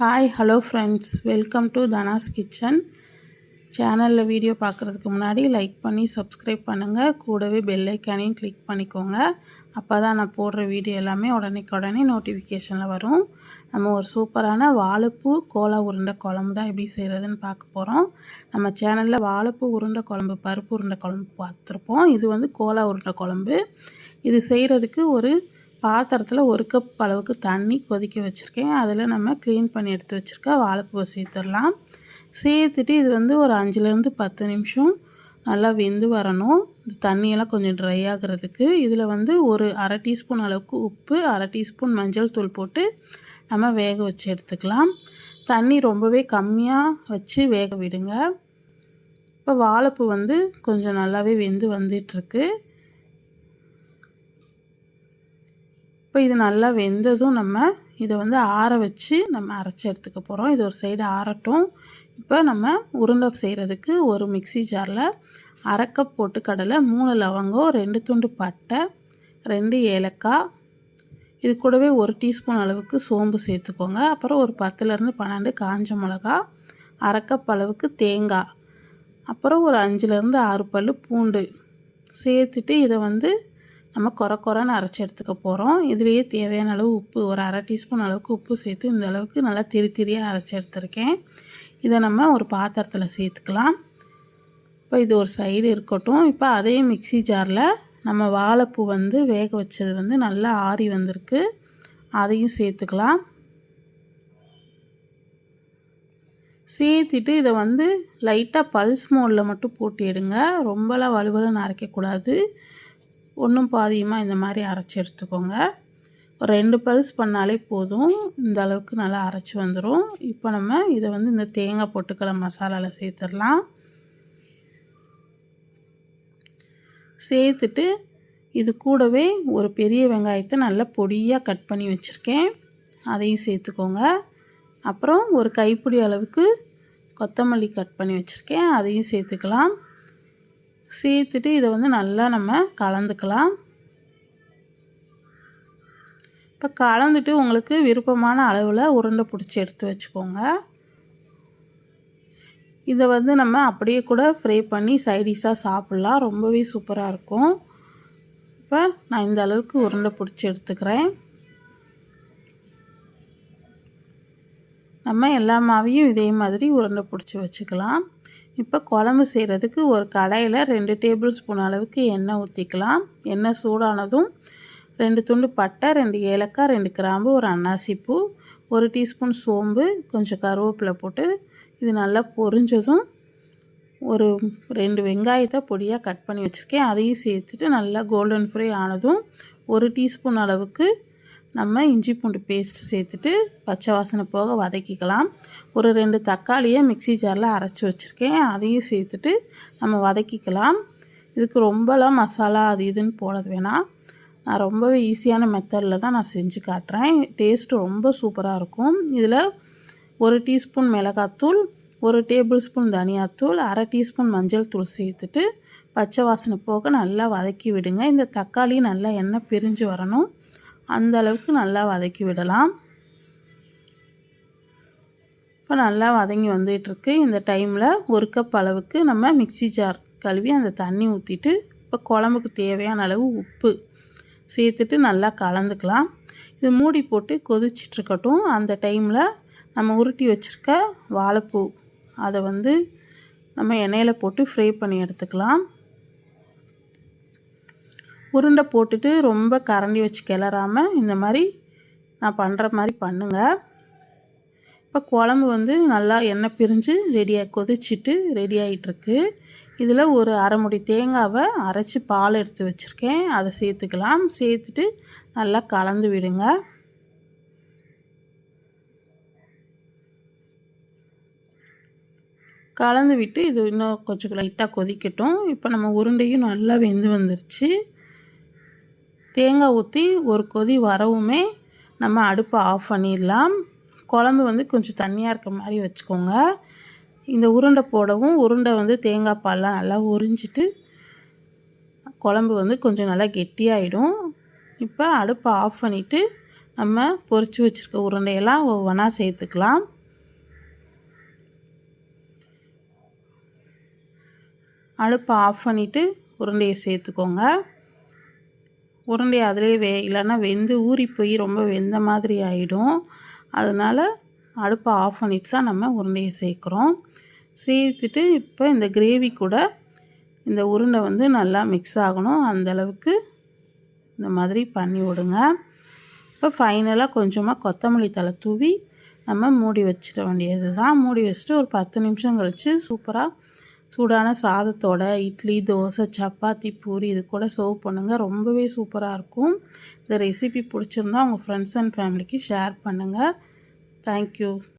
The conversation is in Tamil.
Hi hello friends, welcome to Dhana's kitchen. சேனலில் வீடியோ பார்க்குறதுக்கு முன்னாடி லைக் பண்ணி சப்ஸ்கிரைப் பண்ணுங்கள். கூடவே பெல் ஐக்கானையும் கிளிக் பண்ணிக்கோங்க. அப்போ தான் நான் போடுற வீடியோ எல்லாமே உடனே நோட்டிஃபிகேஷனில் வரும். நம்ம ஒரு சூப்பரான வாழைப்பூ கோலா உருண்டை குழம்பு தான் எப்படி செய்கிறதுன்னு பார்க்க போகிறோம். நம்ம சேனலில் வாழைப்பூ உருண்டை குழம்பு, பருப்பு உருண்டை குழம்பு பார்த்துருப்போம். இது வந்து கோலா உருண்டை குழம்பு. இது செய்கிறதுக்கு ஒரு பாத்திரத்தில் 1 கப் அளவுக்கு தண்ணி கொதிக்க வச்சுருக்கேன். அதில் நம்ம க்ளீன் பண்ணி எடுத்து வச்சுருக்க வாழைப்பூவை சேர்த்துடலாம். சேர்த்துட்டு இது வந்து ஒரு 5லேருந்து 10 நிமிஷம் நல்லா வெந்து வரணும். இந்த தண்ணியெல்லாம் கொஞ்சம் ட்ரை ஆகிறதுக்கு. இதில் வந்து ஒரு அரை டீஸ்பூன் அளவுக்கு உப்பு, அரை டீஸ்பூன் மஞ்சள் தூள் போட்டு நம்ம வேக வச்சு எடுத்துக்கலாம். தண்ணி ரொம்பவே கம்மியாக வச்சு வேக விடுங்க. இப்போ வாழைப்பூ வந்து கொஞ்சம் நல்லாவே வெந்து வந்துட்டுருக்கு. இப்போ இது நல்லா வெந்ததும் நம்ம இதை வந்து ஆற வச்சு நம்ம அரைச்சி எடுத்துக்க போகிறோம். இது ஒரு சைடு ஆறட்டும். இப்போ நம்ம உருண்டை செய்கிறதுக்கு ஒரு மிக்ஸி ஜாரில் 1/2 கப் பொட்டுக்கடலை, 3 லவங்கம், 2 துண்டு பட்டை, 2 ஏலக்காய், இது கூடவே 1 டீஸ்பூன் அளவுக்கு சோம்பு சேர்த்துக்கோங்க. அப்புறம் ஒரு 10லேருந்து 12 காஞ்ச மிளகா, 1/2 கப் அளவுக்கு தேங்காய், அப்புறம் ஒரு 5லேருந்து 6 பல் பூண்டு சேர்த்துட்டு இதை வந்து நம்ம கொரன்னு அரைச்சி எடுத்துக்க போகிறோம். இதுலேயே தேவையான அளவு உப்பு, ஒரு அரை டீஸ்பூன் அளவுக்கு உப்பு சேர்த்து இந்த அளவுக்கு நல்லா திரியாக அரைச்சி எடுத்துருக்கேன். இதை நம்ம ஒரு பாத்திரத்தில் சேர்த்துக்கலாம். இப்போ இது ஒரு சைடு இருக்கட்டும். இப்போ அதே மிக்ஸி ஜாரில் நம்ம வாழைப்பூ வந்து வேக வச்சது வந்து நல்லா ஆறி வந்திருக்கு, அதையும் சேர்த்துக்கலாம். சேர்த்துட்டு இதை வந்து லைட்டாக பல்ஸ் மோடில் மட்டும் போட்டு எடுங்க. ரொம்பலாம் வலுவலுன்னு அரைக்கக்கூடாது. ஒன்றும் பாதியமாக இந்த மாதிரி அரைச்சி எடுத்துக்கோங்க. ஒரு 2 பல்ஸ் பண்ணாலே போதும். இந்த அளவுக்கு நல்லா அரைச்சி வந்துடும். இப்போ நம்ம இதை வந்து இந்த தேங்காய் பொட்டுக்கடலை மசாலாவில் சேர்த்துடலாம். சேர்த்துட்டு இது கூடவே ஒரு பெரிய வெங்காயத்தை நல்லா பொடியாக கட் பண்ணி வச்சுருக்கேன், அதையும் சேர்த்துக்கோங்க. அப்புறம் ஒரு கைப்பிடி அளவுக்கு கொத்தமல்லி கட் பண்ணி வச்சுருக்கேன், அதையும் சேர்த்துக்கலாம். சேர்த்துட்டு இதை வந்து நல்லா நம்ம கலந்துக்கலாம். இப்போ கலந்துட்டு உங்களுக்கு விருப்பமான அளவில் உருண்டை பிடிச்சி எடுத்து வச்சுக்கோங்க. இதை வந்து நம்ம அப்படியே கூட ஃப்ரை பண்ணி சைடிஷாக சாப்பிட்லாம், ரொம்பவே சூப்பராக இருக்கும். இப்போ நான் இந்த அளவுக்கு உருண்டை பிடிச்சி எடுத்துக்கிறேன். நம்ம எல்லா மாவையும் இதே மாதிரி உருண்டை பிடிச்சி வச்சுக்கலாம். இப்போ குழம்பு செய்கிறதுக்கு ஒரு கடாயில் 2 டேபிள் ஸ்பூன் அளவுக்கு எண்ணெய் ஊற்றிக்கலாம். எண்ணெய் சூடானதும் 2 துண்டு பட்டை, 2 ஏலக்காய், 2 கிராம்பு, ஒரு அன்னாசிப்பூ, 1 டீஸ்பூன் சோம்பு, கொஞ்சம் கருவேப்பிலை போட்டு இது நல்லா பொரிஞ்சதும் ஒரு 2 வெங்காயத்தை பொடியாக கட் பண்ணி வச்சுருக்கேன், அதையும் சேர்த்துட்டு நல்லா கோல்டன் ஃப்ரை ஆனதும் 1 டீஸ்பூன் அளவுக்கு நம்ம இஞ்சி பூண்டு பேஸ்ட் சேர்த்துட்டு பச்சை வாசனை போக வதக்கிக்கலாம். ஒரு 2 தக்காளியை மிக்ஸி ஜாரில் அரைச்சி வச்சுருக்கேன், அதையும் சேர்த்துட்டு நம்ம வதக்கிக்கலாம். இதுக்கு ரொம்பலாம் மசாலா அது இதுன்னு போட வேணாம். நான் ரொம்பவே ஈஸியான மெத்தடில் தான் நான் செஞ்சு காட்டுறேன். டேஸ்ட்டு ரொம்ப சூப்பராக இருக்கும். இதில் 1 டீஸ்பூன் மிளகாத்தூள், 1 டேபிள் ஸ்பூன் தனியாத்தூள், அரை டீஸ்பூன் மஞ்சள் தூள் சேர்த்துட்டு பச்சை வாசனை போக நல்லா வதக்கி விடுங்க. இந்த தக்காளி நல்லா எண்ணெய் பிரிஞ்சு வரணும், அந்த அளவுக்கு நல்லா வதக்கி விடலாம். இப்போ நல்லா வதங்கி வந்துட்டுருக்கு. இந்த டைமில் 1 கப் அளவுக்கு நம்ம மிக்ஸி ஜார் கழுவி அந்த தண்ணி ஊற்றிட்டு இப்போ குழம்புக்கு தேவையான அளவு உப்பு சேர்த்துட்டு நல்லா கலந்துக்கலாம். இது மூடி போட்டு கொதிச்சிட்ருக்கட்டும். அந்த டைமில் நம்ம உருட்டி வச்சுருக்க வாழைப்பூ அதை வந்து நம்ம எண்ணெயில் போட்டு ஃப்ரை பண்ணி எடுத்துக்கலாம். உருண்டை போட்டுட்டு ரொம்ப கரண்டி வச்சு கிளறாமல் இந்த மாதிரி நான் பண்ணுற மாதிரி பண்ணுங்கள். இப்போ குழம்பு வந்து நல்லா எண்ணெய் பிரிஞ்சு கொதிச்சிட்டு ரெடி ஆகிட்டுருக்கு. இதில் ஒரு அரை முடி தேங்காவை அரைச்சி பால் எடுத்து வச்சுருக்கேன், அதை சேர்த்துக்கலாம். சேர்த்துட்டு நல்லா கலந்து விடுங்க. கலந்து விட்டு இது இன்னும் கொஞ்சம் லைட்டாக கொதிக்கட்டும். இப்போ நம்ம உருண்டையும் நல்லா வெந்து வந்துருச்சு. தேங்காய் ஊற்றி ஒரு கொதி வரவுமே நம்ம அடுப்பை ஆஃப் பண்ணிடலாம். குழம்பு வந்து கொஞ்சம் தண்ணியாக இருக்க மாதிரி வச்சுக்கோங்க. இந்த உருண்டை போடவும் உருண்டை வந்து தேங்காய் பால்லாம் நல்லா உறிஞ்சிட்டு குழம்பு வந்து கொஞ்சம் நல்லா கெட்டியாகிடும். இப்போ அடுப்பை ஆஃப் பண்ணிவிட்டு நம்ம பொரிச்சு வச்சுருக்க உருண்டையெல்லாம் ஒவ்வொன்றா சேர்த்துக்கலாம். அடுப்பை ஆஃப் பண்ணிவிட்டு உருண்டையை சேர்த்துக்கோங்க. உருண்டையை அதிலே இல்லைன்னா வெந்து ஊறி போய் ரொம்ப வெந்த மாதிரி ஆகிடும். அதனால் அடுப்பை ஆஃப் பண்ணிவிட்டு தான் நம்ம உருண்டையை சேர்க்குறோம். சேர்த்துட்டு இப்போ இந்த கிரேவி கூட இந்த உருண்டை வந்து நல்லா மிக்ஸ் ஆகணும். அந்தளவுக்கு இந்த மாதிரி பண்ணி விடுங்க. இப்போ ஃபைனலாக கொஞ்சமாக கொத்தமல்லி தழை தூவி நம்ம மூடி வச்சிட வேண்டியது தான். மூடி வச்சுட்டு ஒரு 10 நிமிஷம் கழித்து சூப்பராக சூடான சாதத்தோட இட்லி, தோசை, சப்பாத்தி, பூரி இது கூட சர்வ் பண்ணுங்கள். ரொம்பவே சூப்பராக இருக்கும். இந்த ரெசிபி பிடிச்சிருந்தா உங்கள் ஃப்ரெண்ட்ஸ் அண்ட் ஃபேமிலிக்கு ஷேர் பண்ணுங்கள். தேங்க்யூ.